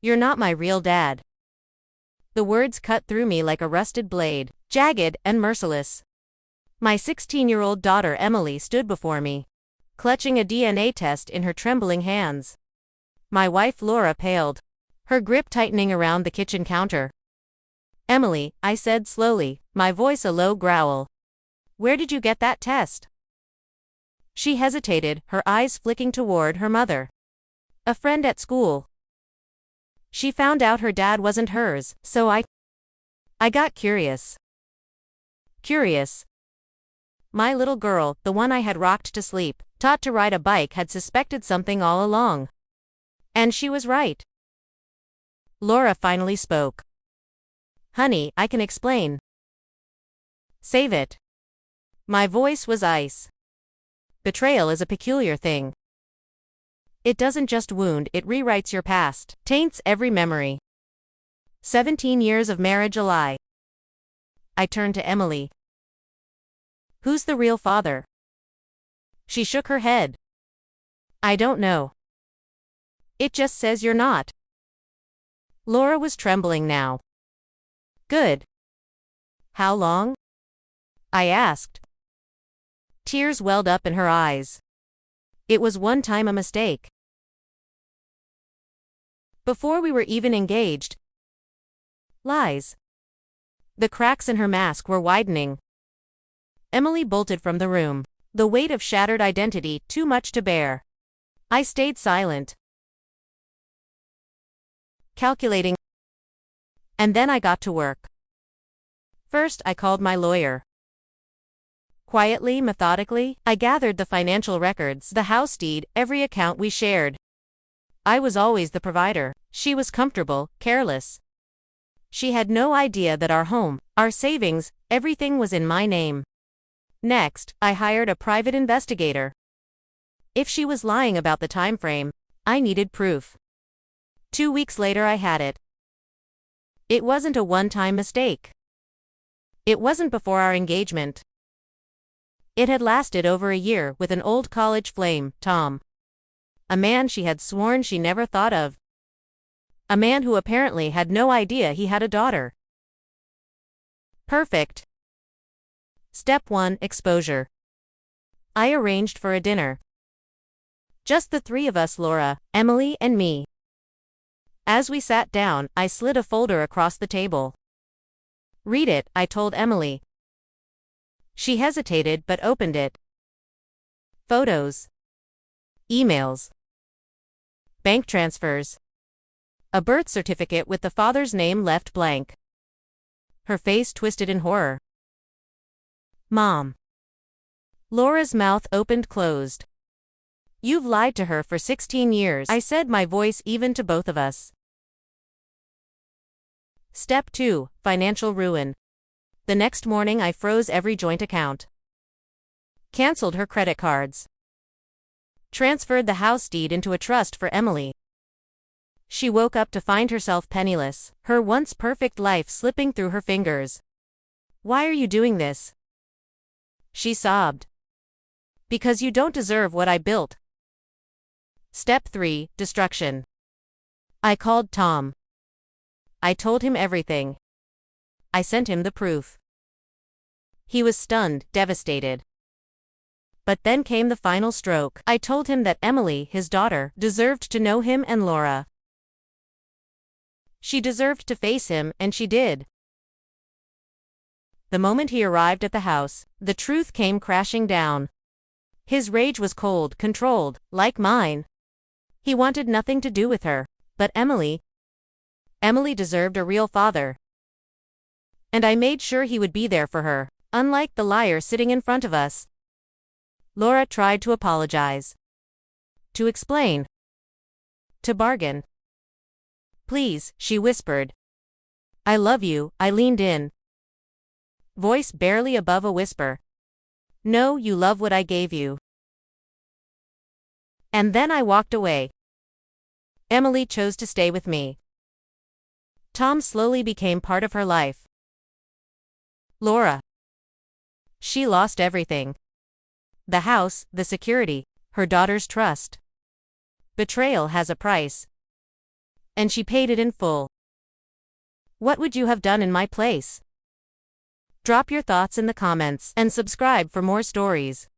You're not my real dad. The words cut through me like a rusted blade, jagged and merciless. My 16-year-old daughter Emily stood before me, clutching a DNA test in her trembling hands. My wife Laura paled, her grip tightening around the kitchen counter. "Emily," I said slowly, my voice a low growl. "Where did you get that test?" She hesitated, her eyes flicking toward her mother. "A friend at school. She found out her dad wasn't hers, so I got curious." Curious. My little girl, the one I had rocked to sleep, taught to ride a bike, had suspected something all along. And she was right. Laura finally spoke. "Honey, I can explain." "Save it." My voice was ice. Betrayal is a peculiar thing. It doesn't just wound, it rewrites your past, taints every memory. 17 years of marriage a lie. I turned to Emily. "Who's the real father?" She shook her head. "I don't know. It just says you're not." Laura was trembling now. "Good. How long?" I asked. Tears welled up in her eyes. It was one time a mistake. Before we were even engaged. Lies. The cracks in her mask were widening. Emily bolted from the room, the weight of shattered identity too much to bear. I stayed silent, calculating. And then I got to work. First, I called my lawyer. Quietly, methodically, I gathered the financial records, the house deed, every account we shared. I was always the provider. She was comfortable, careless. She had no idea that our home, our savings, everything was in my name. Next, I hired a private investigator. If she was lying about the time frame, I needed proof. 2 weeks later I had it. It wasn't a one-time mistake. It wasn't before our engagement. It had lasted over a year with an old college flame, Tom. A man she had sworn she never thought of. A man who apparently had no idea he had a daughter. Perfect. Step 1: Exposure. I arranged for a dinner. Just the three of us, Laura, Emily, and me. As we sat down, I slid a folder across the table. "Read it," I told Emily. She hesitated but opened it. Photos. Emails. Bank transfers. A birth certificate with the father's name left blank. Her face twisted in horror. "Mom." Laura's mouth opened-closed. "You've lied to her for 16 years, I said, my voice even to both of us. Step 2: Financial ruin. The next morning I froze every joint account. Cancelled her credit cards. Transferred the house deed into a trust for Emily. She woke up to find herself penniless, her once perfect life slipping through her fingers. "Why are you doing this?" she sobbed. "Because you don't deserve what I built." Step 3: Destruction. I called Tom. I told him everything. I sent him the proof. He was stunned, devastated. But then came the final stroke. I told him that Emily, his daughter, deserved to know him and Laura. She deserved to face him, and she did. The moment he arrived at the house, the truth came crashing down. His rage was cold, controlled, like mine. He wanted nothing to do with her. But Emily deserved a real father. And I made sure he would be there for her, unlike the liar sitting in front of us. Laura tried to apologize. To explain. To bargain. "Please," she whispered. "I love you," I leaned in. Voice barely above a whisper. "No, you love what I gave you." And then I walked away. Emily chose to stay with me. Tom slowly became part of her life. Laura. She lost everything. The house, the security, her daughter's trust. Betrayal has a price. And she paid it in full. What would you have done in my place? Drop your thoughts in the comments and subscribe for more stories.